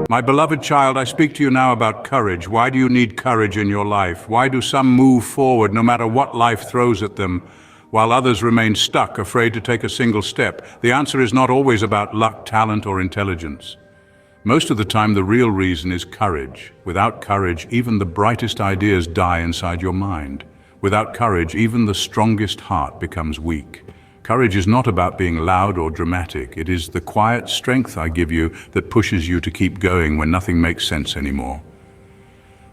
My beloved child, I speak to you now about courage. Why do you need courage in your life? Why do some move forward no matter what life throws at them, while others remain stuck, afraid to take a single step? The answer is not always about luck, talent, or intelligence. Most of the time, the real reason is courage. Without courage, even the brightest ideas die inside your mind. Without courage, even the strongest heart becomes weak. Courage is not about being loud or dramatic. It is the quiet strength I give you that pushes you to keep going when nothing makes sense anymore.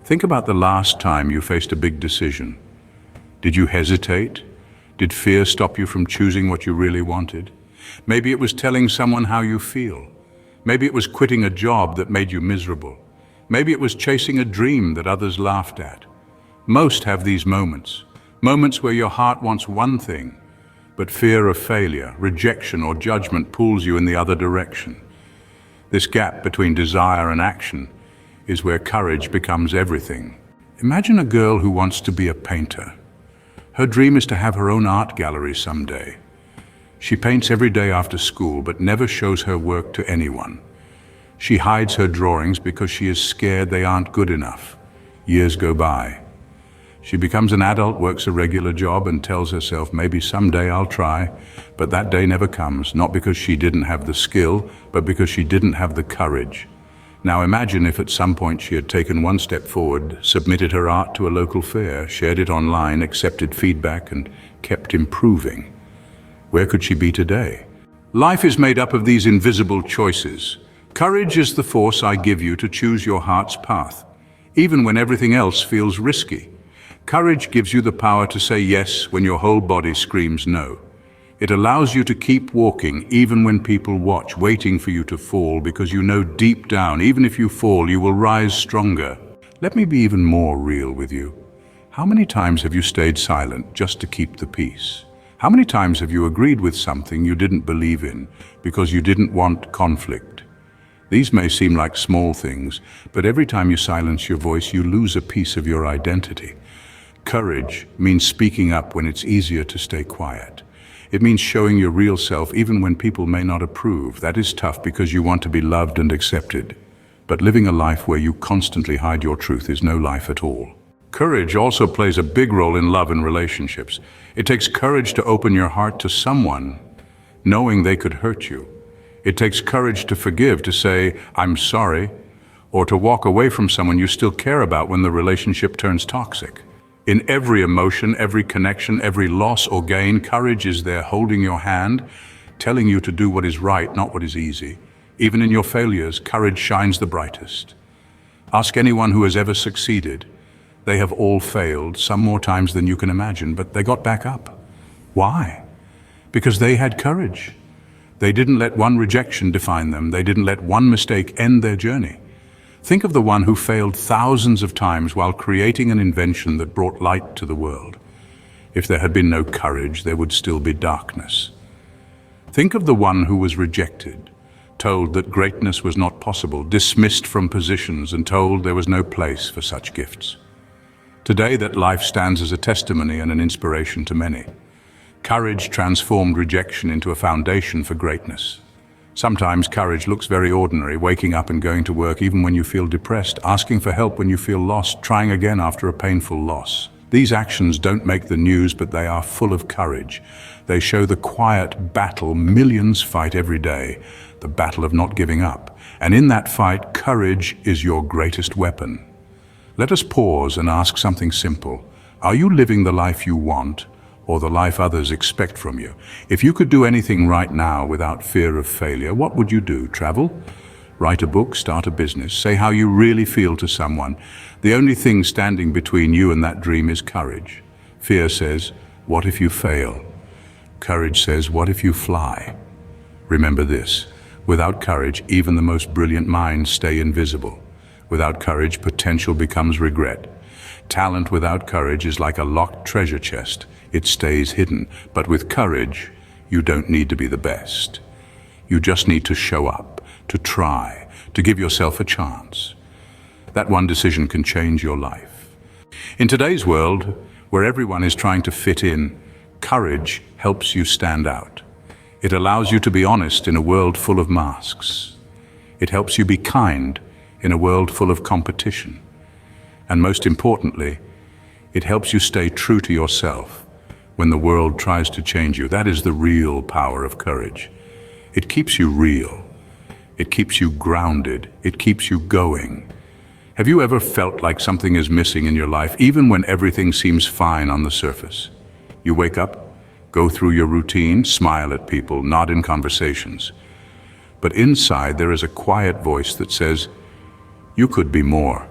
Think about the last time you faced a big decision. Did you hesitate? Did fear stop you from choosing what you really wanted? Maybe it was telling someone how you feel. Maybe it was quitting a job that made you miserable. Maybe it was chasing a dream that others laughed at. Most have these moments where your heart wants one thing, but fear of failure, rejection, or judgment pulls you in the other direction. This gap between desire and action is where courage becomes everything. Imagine a girl who wants to be a painter. Her dream is to have her own art gallery someday. She paints every day after school, but never shows her work to anyone. She hides her drawings because she is scared they aren't good enough. Years go by. She becomes an adult, works a regular job, and tells herself, maybe someday I'll try, but that day never comes, not because she didn't have the skill, but because she didn't have the courage. Now imagine if at some point she had taken one step forward, submitted her art to a local fair, shared it online, accepted feedback, and kept improving. Where could she be today? Life is made up of these invisible choices. Courage is the force I give you to choose your heart's path, even when everything else feels risky. Courage gives you the power to say yes when your whole body screams no. It allows you to keep walking even when people watch, waiting for you to fall, because you know deep down, even if you fall, you will rise stronger. Let me be even more real with you. How many times have you stayed silent just to keep the peace? How many times have you agreed with something you didn't believe in because you didn't want conflict? These may seem like small things, but every time you silence your voice, you lose a piece of your identity. Courage means speaking up when it's easier to stay quiet. It means showing your real self even when people may not approve. That is tough because you want to be loved and accepted. But living a life where you constantly hide your truth is no life at all. Courage also plays a big role in love and relationships. It takes courage to open your heart to someone, knowing they could hurt you. It takes courage to forgive, to say, I'm sorry, or to walk away from someone you still care about when the relationship turns toxic. In every emotion, every connection, every loss or gain, courage is there holding your hand, telling you to do what is right, not what is easy. Even in your failures, courage shines the brightest. Ask anyone who has ever succeeded. They have all failed, some more times than you can imagine, but they got back up. Why? Because they had courage. They didn't let one rejection define them. They didn't let one mistake end their journey. Think of the one who failed thousands of times while creating an invention that brought light to the world. If there had been no courage, there would still be darkness. Think of the one who was rejected, told that greatness was not possible, dismissed from positions, and told there was no place for such gifts. Today, that life stands as a testimony and an inspiration to many. Courage transformed rejection into a foundation for greatness. Sometimes courage looks very ordinary, waking up and going to work even when you feel depressed, asking for help when you feel lost, trying again after a painful loss. These actions don't make the news, but they are full of courage. They show the quiet battle millions fight every day, the battle of not giving up. And in that fight, courage is your greatest weapon. Let us pause and ask something simple. Are you living the life you want, or the life others expect from you? If you could do anything right now without fear of failure, what would you do? Travel? Write a book? Start a business? Say how you really feel to someone. The only thing standing between you and that dream is courage. Fear says, what if you fail? Courage says, what if you fly? Remember this, without courage, even the most brilliant minds stay invisible. Without courage, potential becomes regret. Talent without courage is like a locked treasure chest. It stays hidden. But with courage, you don't need to be the best. You just need to show up, to try, to give yourself a chance. That one decision can change your life. In today's world, where everyone is trying to fit in, courage helps you stand out. It allows you to be honest in a world full of masks. It helps you be kind in a world full of competition. And most importantly, it helps you stay true to yourself when the world tries to change you. That is the real power of courage. It keeps you real. It keeps you grounded. It keeps you going. Have you ever felt like something is missing in your life, even when everything seems fine on the surface? You wake up, go through your routine, smile at people, nod in conversations. But inside there is a quiet voice that says, you could be more.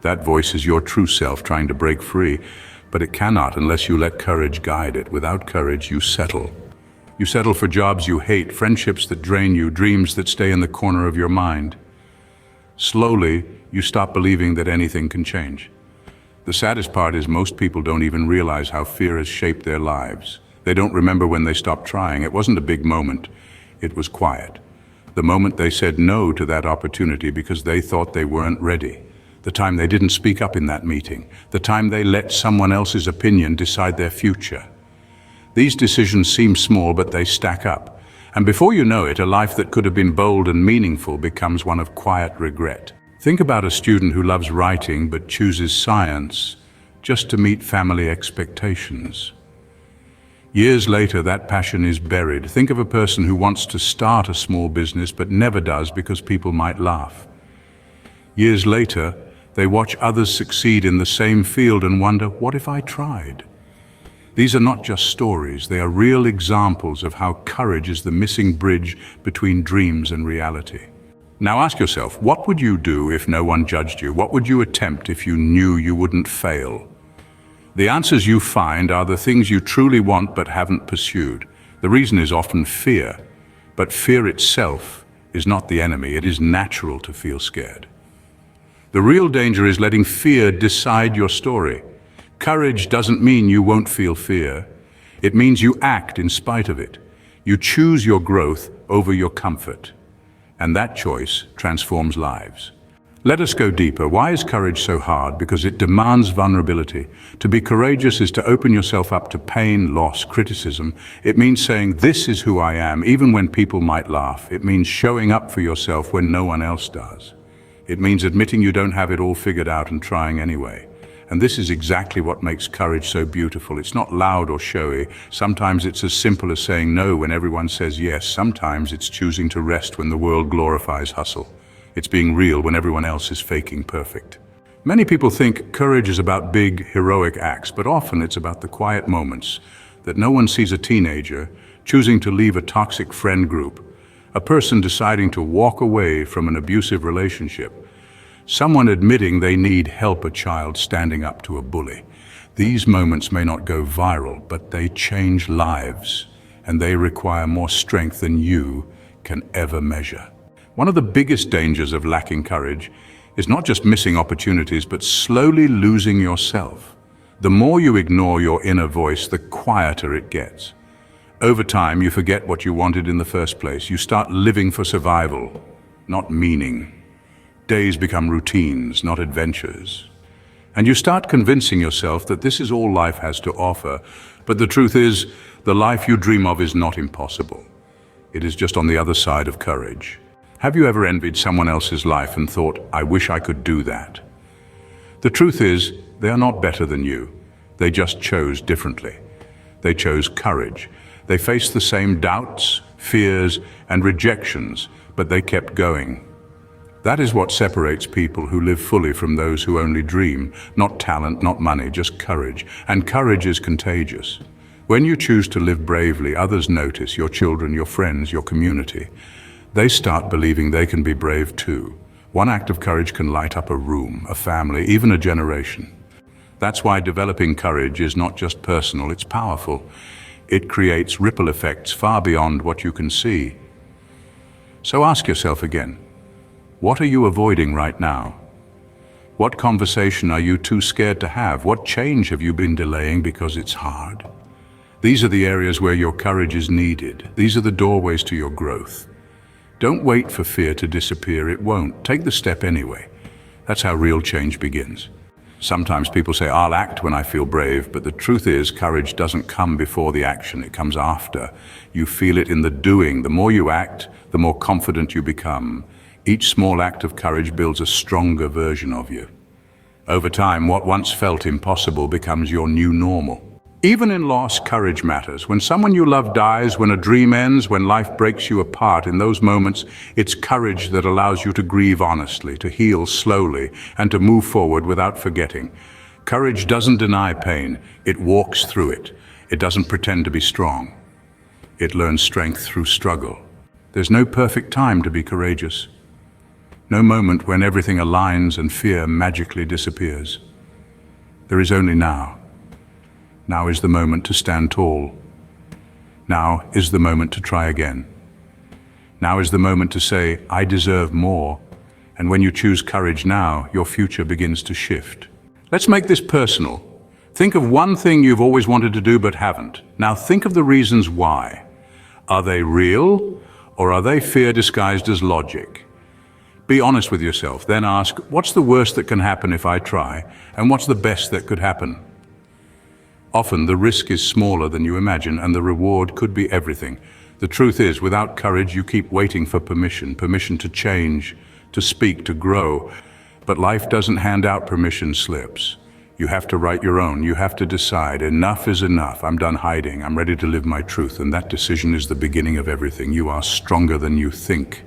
That voice is your true self trying to break free, but it cannot unless you let courage guide it. Without courage, you settle. You settle for jobs you hate, friendships that drain you, dreams that stay in the corner of your mind. Slowly, you stop believing that anything can change. The saddest part is most people don't even realize how fear has shaped their lives. They don't remember when they stopped trying. It wasn't a big moment. It was quiet. The moment they said no to that opportunity because they thought they weren't ready. The time they didn't speak up in that meeting. The time they let someone else's opinion decide their future. These decisions seem small, but they stack up. And before you know it, a life that could have been bold and meaningful becomes one of quiet regret. Think about a student who loves writing but chooses science just to meet family expectations. Years later, that passion is buried. Think of a person who wants to start a small business but never does because people might laugh. Years later, they watch others succeed in the same field and wonder, what if I tried? These are not just stories, they are real examples of how courage is the missing bridge between dreams and reality. Now ask yourself, what would you do if no one judged you? What would you attempt if you knew you wouldn't fail? The answers you find are the things you truly want but haven't pursued. The reason is often fear, but fear itself is not the enemy. It is natural to feel scared. The real danger is letting fear decide your story. Courage doesn't mean you won't feel fear. It means you act in spite of it. You choose your growth over your comfort. And that choice transforms lives. Let us go deeper. Why is courage so hard? Because it demands vulnerability. To be courageous is to open yourself up to pain, loss, criticism. It means saying, this is who I am, even when people might laugh. It means showing up for yourself when no one else does. It means admitting you don't have it all figured out and trying anyway. And this is exactly what makes courage so beautiful. It's not loud or showy. Sometimes it's as simple as saying no when everyone says yes. Sometimes it's choosing to rest when the world glorifies hustle. It's being real when everyone else is faking perfect. Many people think courage is about big, heroic acts, but often it's about the quiet moments that no one sees. A teenager choosing to leave a toxic friend group, a person deciding to walk away from an abusive relationship, someone admitting they need help, a child standing up to a bully. These moments may not go viral, but they change lives, and they require more strength than you can ever measure. One of the biggest dangers of lacking courage is not just missing opportunities, but slowly losing yourself. The more you ignore your inner voice, the quieter it gets. Over time, you forget what you wanted in the first place. You start living for survival, not meaning. Days become routines, not adventures. And you start convincing yourself that this is all life has to offer. But the truth is, the life you dream of is not impossible. It is just on the other side of courage. Have you ever envied someone else's life and thought, I wish I could do that? The truth is, they are not better than you. They just chose differently. They chose courage. They faced the same doubts, fears, and rejections, but they kept going. That is what separates people who live fully from those who only dream. Not talent, not money, just courage. And courage is contagious. When you choose to live bravely, others notice, your children, your friends, your community. They start believing they can be brave too. One act of courage can light up a room, a family, even a generation. That's why developing courage is not just personal, it's powerful. It creates ripple effects far beyond what you can see. So ask yourself again, what are you avoiding right now? What conversation are you too scared to have? What change have you been delaying because it's hard? These are the areas where your courage is needed. These are the doorways to your growth. Don't wait for fear to disappear, it won't. Take the step anyway. That's how real change begins. Sometimes people say, I'll act when I feel brave, but the truth is, courage doesn't come before the action, it comes after. You feel it in the doing. The more you act, the more confident you become. Each small act of courage builds a stronger version of you. Over time, what once felt impossible becomes your new normal. Even in loss, courage matters. When someone you love dies, when a dream ends, when life breaks you apart, in those moments, it's courage that allows you to grieve honestly, to heal slowly, and to move forward without forgetting. Courage doesn't deny pain, it walks through it. It doesn't pretend to be strong. It learns strength through struggle. There's no perfect time to be courageous. No moment when everything aligns and fear magically disappears. There is only now. Now is the moment to stand tall. Now is the moment to try again. Now is the moment to say, I deserve more. And when you choose courage now, your future begins to shift. Let's make this personal. Think of one thing you've always wanted to do but haven't. Now think of the reasons why. Are they real, or are they fear disguised as logic? Be honest with yourself, then ask, what's the worst that can happen if I try, and what's the best that could happen? Often the risk is smaller than you imagine, and the reward could be everything. The truth is, without courage, you keep waiting for permission to change, to speak, to grow. But life doesn't hand out permission slips. You have to write your own. You have to decide, enough is enough. I'm done hiding. I'm ready to live my truth. And that decision is the beginning of everything. You are stronger than you think.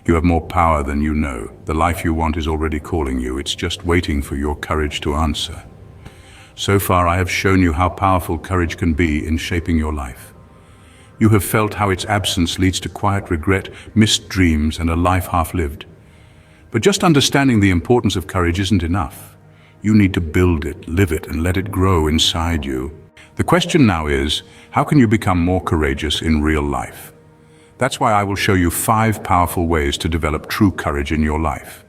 You have more power than you know. The life you want is already calling you. It's just waiting for your courage to answer. So far, I have shown you how powerful courage can be in shaping your life. You have felt how its absence leads to quiet regret, missed dreams, and a life half-lived. But just understanding the importance of courage isn't enough. You need to build it, live it, and let it grow inside you. The question now is, how can you become more courageous in real life? That's why I will show you 5 powerful ways to develop true courage in your life.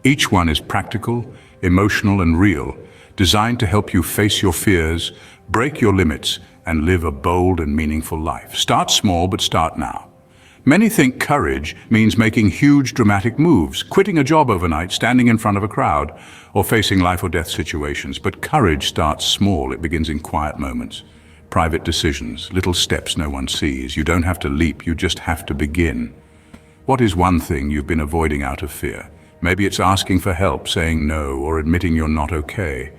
Each one is practical, emotional, and real, designed to help you face your fears, break your limits, and live a bold and meaningful life. Start small, but start now. Many think courage means making huge, dramatic moves, quitting a job overnight, standing in front of a crowd, or facing life or death situations. But courage starts small. It begins in quiet moments, private decisions, little steps no one sees. You don't have to leap, you just have to begin. What is one thing you've been avoiding out of fear? Maybe it's asking for help, saying no, or admitting you're not okay.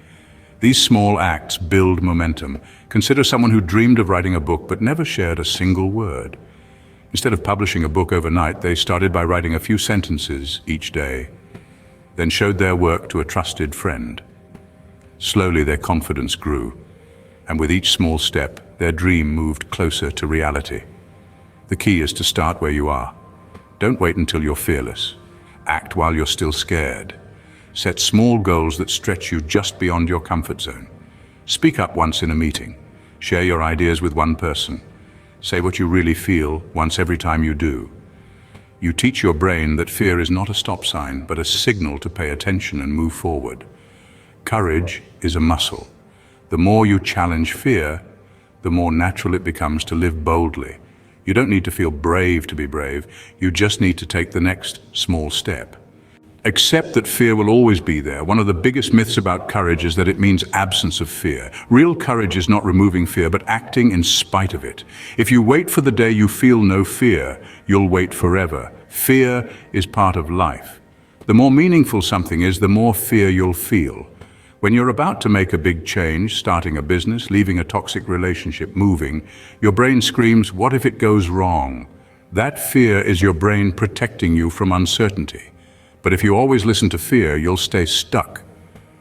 These small acts build momentum. Consider someone who dreamed of writing a book but never shared a single word. Instead of publishing a book overnight, they started by writing a few sentences each day, then showed their work to a trusted friend. Slowly, their confidence grew, and with each small step, their dream moved closer to reality. The key is to start where you are. Don't wait until you're fearless. Act while you're still scared. Set small goals that stretch you just beyond your comfort zone. Speak up once in a meeting. Share your ideas with one person. Say what you really feel once every time you do. You teach your brain that fear is not a stop sign, but a signal to pay attention and move forward. Courage is a muscle. The more you challenge fear, the more natural it becomes to live boldly. You don't need to feel brave to be brave. You just need to take the next small step. Accept that fear will always be there. One of the biggest myths about courage is that it means absence of fear. Real courage is not removing fear, but acting in spite of it. If you wait for the day you feel no fear, you'll wait forever. Fear is part of life. The more meaningful something is, the more fear you'll feel. When you're about to make a big change, starting a business, leaving a toxic relationship, moving, your brain screams, "What if it goes wrong?" That fear is your brain protecting you from uncertainty. But if you always listen to fear, you'll stay stuck.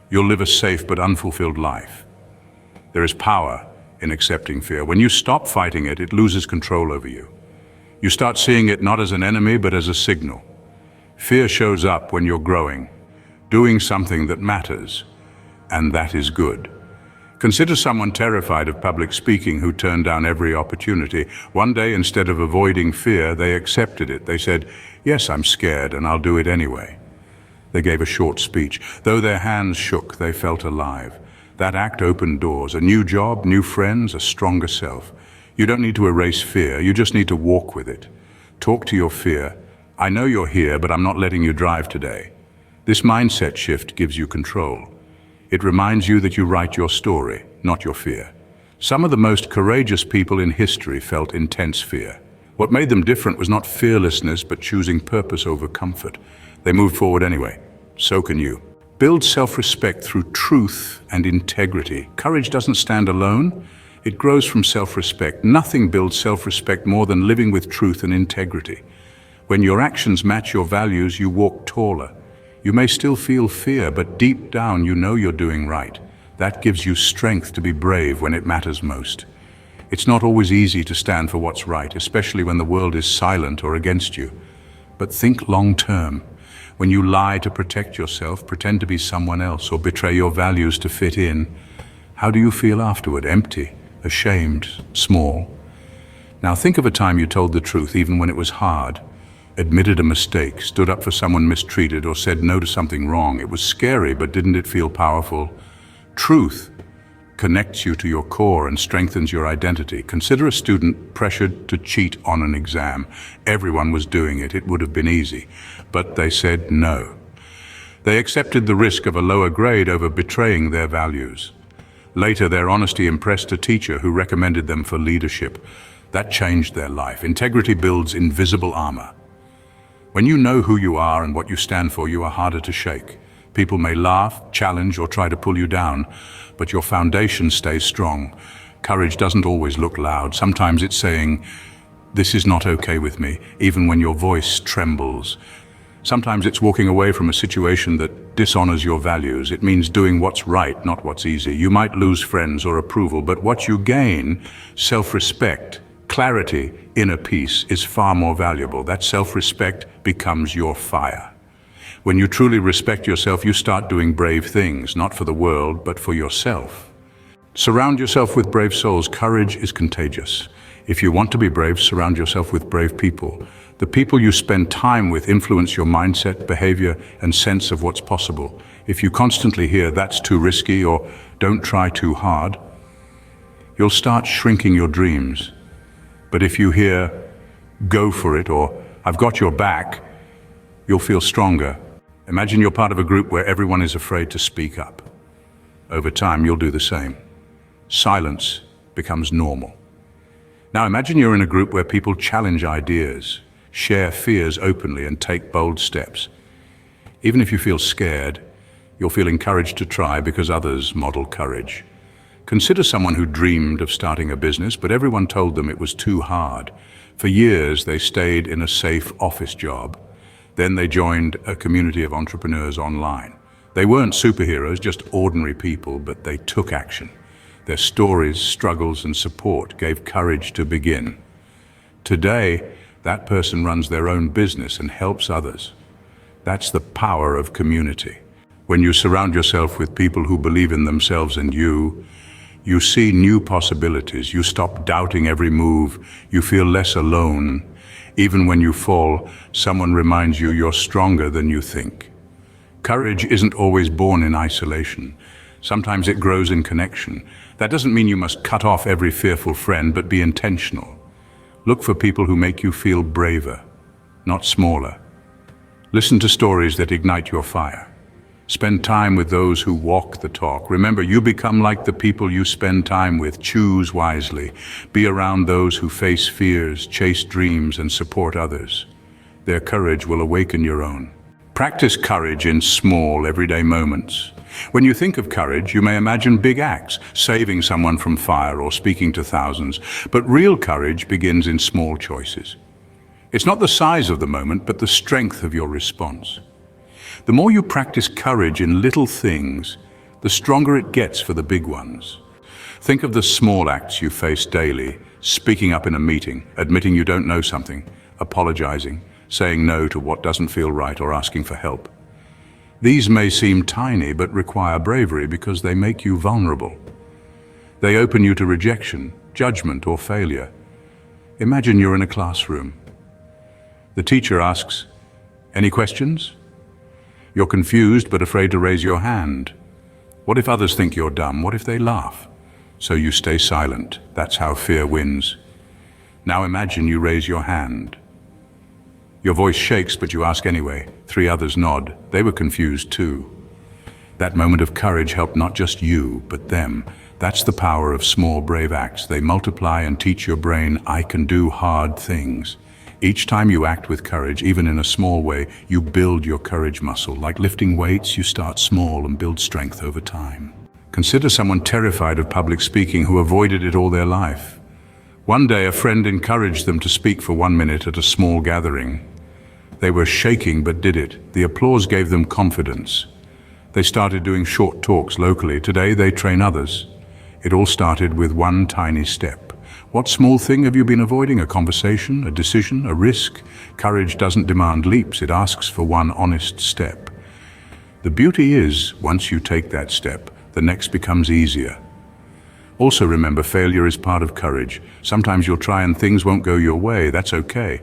You'll live a safe but unfulfilled life. There is power in accepting fear. When you stop fighting it, it loses control over you. You start seeing it not as an enemy, but as a signal. Fear shows up when you're growing, doing something that matters, and that is good. Consider someone terrified of public speaking who turned down every opportunity. One day, instead of avoiding fear, they accepted it. They said, "Yes, I'm scared, and I'll do it anyway." They gave a short speech. Though their hands shook, they felt alive. That act opened doors, a new job, new friends, a stronger self. You don't need to erase fear, you just need to walk with it. Talk to your fear. "I know you're here, but I'm not letting you drive today." This mindset shift gives you control. It reminds you that you write your story, not your fear. Some of the most courageous people in history felt intense fear. What made them different was not fearlessness, but choosing purpose over comfort. They moved forward anyway. So can you. Build self-respect through truth and integrity. Courage doesn't stand alone. It grows from self-respect. Nothing builds self-respect more than living with truth and integrity. When your actions match your values, you walk taller. You may still feel fear, but deep down you know you're doing right. That gives you strength to be brave when it matters most. It's not always easy to stand for what's right, especially when the world is silent or against you. But think long-term. When you lie to protect yourself, pretend to be someone else, or betray your values to fit in, how do you feel afterward? Empty, ashamed, small? Now think of a time you told the truth even when it was hard, admitted a mistake, stood up for someone mistreated, or said no to something wrong. It was scary, but didn't it feel powerful? Truth connects you to your core and strengthens your identity. Consider a student pressured to cheat on an exam. Everyone was doing it. It would have been easy. But they said no. They accepted the risk of a lower grade over betraying their values. Later, their honesty impressed a teacher who recommended them for leadership. That changed their life. Integrity builds invisible armor. When you know who you are and what you stand for, you are harder to shake. People may laugh, challenge, or try to pull you down, but your foundation stays strong. Courage doesn't always look loud. Sometimes it's saying, "This is not okay with me," even when your voice trembles. Sometimes it's walking away from a situation that dishonors your values. It means doing what's right, not what's easy. You might lose friends or approval, but what you gain, self-respect, clarity, inner peace, is far more valuable. That self-respect becomes your fire. When you truly respect yourself, you start doing brave things, not for the world, but for yourself. Surround yourself with brave souls. Courage is contagious. If you want to be brave, surround yourself with brave people. The people you spend time with influence your mindset, behavior, and sense of what's possible. If you constantly hear, "That's too risky," or "Don't try too hard," you'll start shrinking your dreams. But if you hear, "Go for it," or "I've got your back," you'll feel stronger. Imagine you're part of a group where everyone is afraid to speak up. Over time, you'll do the same. Silence becomes normal. Now imagine you're in a group where people challenge ideas, share fears openly, and take bold steps. Even if you feel scared, you'll feel encouraged to try because others model courage. Consider someone who dreamed of starting a business, but everyone told them it was too hard. For years, they stayed in a safe office job. Then they joined a community of entrepreneurs online. They weren't superheroes, just ordinary people, but they took action. Their stories, struggles, and support gave courage to begin. Today, that person runs their own business and helps others. That's the power of community. When you surround yourself with people who believe in themselves and you see new possibilities. You stop doubting every move. You feel less alone. Even when you fall, someone reminds you you're stronger than you think. Courage isn't always born in isolation. Sometimes it grows in connection. That doesn't mean you must cut off every fearful friend, but be intentional. Look for people who make you feel braver, not smaller. Listen to stories that ignite your fire. Spend time with those who walk the talk. Remember, you become like the people you spend time with. Choose wisely. Be around those who face fears, chase dreams, and support others. Their courage will awaken your own. Practice courage in small, everyday moments. When you think of courage, you may imagine big acts, saving someone from fire or speaking to thousands. But real courage begins in small choices. It's not the size of the moment, but the strength of your response. The more you practice courage in little things, the stronger it gets for the big ones. Think of the small acts you face daily: speaking up in a meeting, admitting you don't know something, apologizing, saying no to what doesn't feel right, or asking for help. These may seem tiny, but require bravery because they make you vulnerable. They open you to rejection, judgment, or failure. Imagine you're in a classroom. The teacher asks, "Any questions?" You're confused but afraid to raise your hand. What if others think you're dumb? What if they laugh? So you stay silent. That's how fear wins. Now imagine you raise your hand. Your voice shakes, but you ask anyway. 3 others nod. They were confused too. That moment of courage helped not just you, but them. That's the power of small, brave acts. They multiply and teach your brain, I can do hard things. Each time you act with courage, even in a small way, you build your courage muscle. Like lifting weights, you start small and build strength over time. Consider someone terrified of public speaking who avoided it all their life. One day, a friend encouraged them to speak for 1 minute at a small gathering. They were shaking but did it. The applause gave them confidence. They started doing short talks locally. Today, they train others. It all started with one tiny step. What small thing have you been avoiding? A conversation, a decision, a risk? Courage doesn't demand leaps, it asks for one honest step. The beauty is, once you take that step, the next becomes easier. Also remember, failure is part of courage. Sometimes you'll try and things won't go your way. That's okay.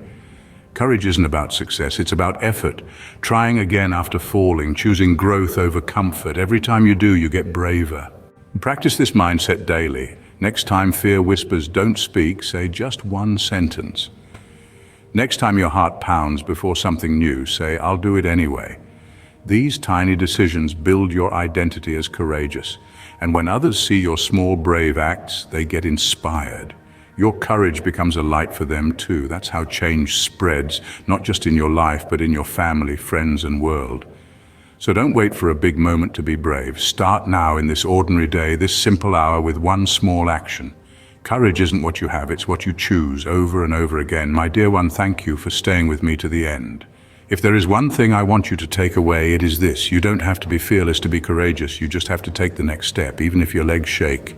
Courage isn't about success, it's about effort. Trying again after falling, choosing growth over comfort. Every time you do, you get braver. Practice this mindset daily. Next time fear whispers, don't speak, say just one sentence. Next time your heart pounds before something new, say, I'll do it anyway. These tiny decisions build your identity as courageous. And when others see your small, brave acts, they get inspired. Your courage becomes a light for them too. That's how change spreads, not just in your life, but in your family, friends, and world. So don't wait for a big moment to be brave. Start now in this ordinary day, this simple hour, with one small action. Courage isn't what you have, it's what you choose over and over again. My dear one, thank you for staying with me to the end. If there is one thing I want you to take away, it is this. You don't have to be fearless to be courageous. You just have to take the next step, even if your legs shake.